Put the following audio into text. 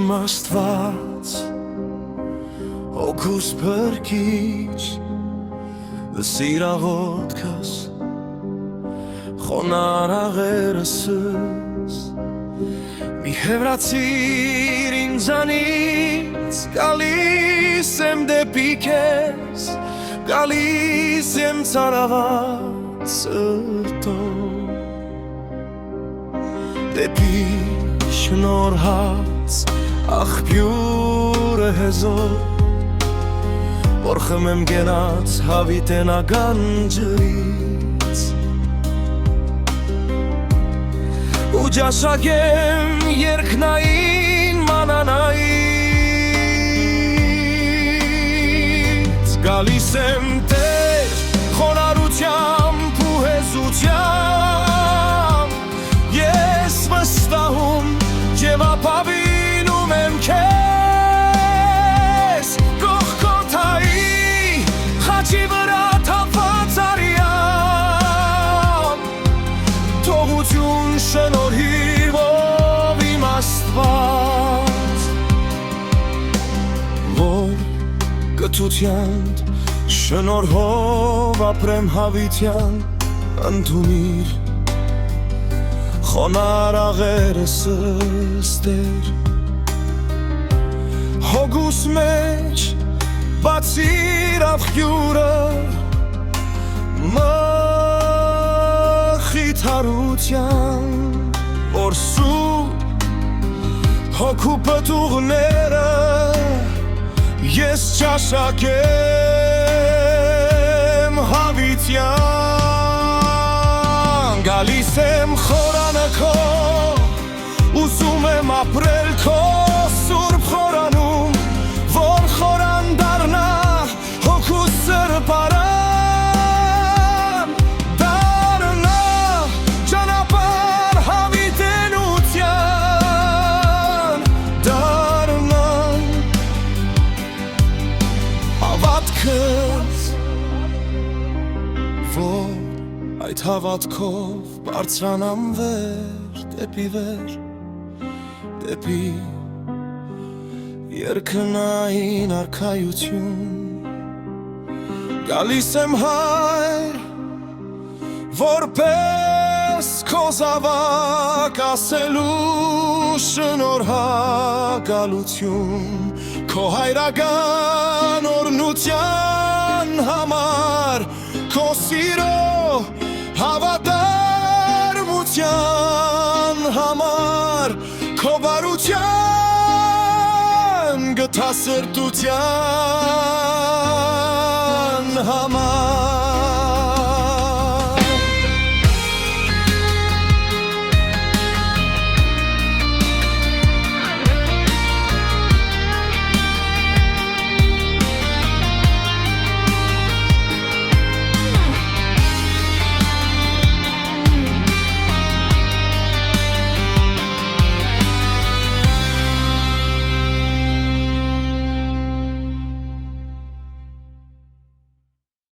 իմ Աստված, հոգուս փրկիչ, սիրաղոտքս, խոնար աղերսս, մի հևրացիր ինձանից, գալիս եմ դեպի քեզ, գալիս եմ ծարաված սրտով, դեպի շնորհած աղբյուրը հեզով, որ խմեմ գնաց հավիտենական ջրից ու ջաշակեմ երկնային մանանայից գալիս եմ Տեր խոնարհությամբ ու հեզությամբ ես վստահում և ապավինում եմ քեզ Խաչի վրա թափված արյամբ թողություն շնորհիվով իմ Աստված որ կթությանդ շնորհով ապրեմ հավիտյան ընդունիր խոնար աղերսս Տեր հոգուս մեջ բացիր աղբյուրը մխիթարության որ սուրբ հոգու պտուղները ես ճաշակեմ հավիտյան գալիս եմ խորանը քո ուզում եմ ապրել քո սուրբ խորանում որ խորան դառնա հոգուս սրբարան դառնա ճանապարհ հավիտենության դառնա հավատքս որ այդ հավատքով բարձրանամ վեր դեպի երկնային արքայություն գալիս եմ Հայր որպես քո զավակ ասելու շնորհակալություն քո հայրական օրհնության համար քո սիրո հավատարմության համար քո բարության գթասրտության համար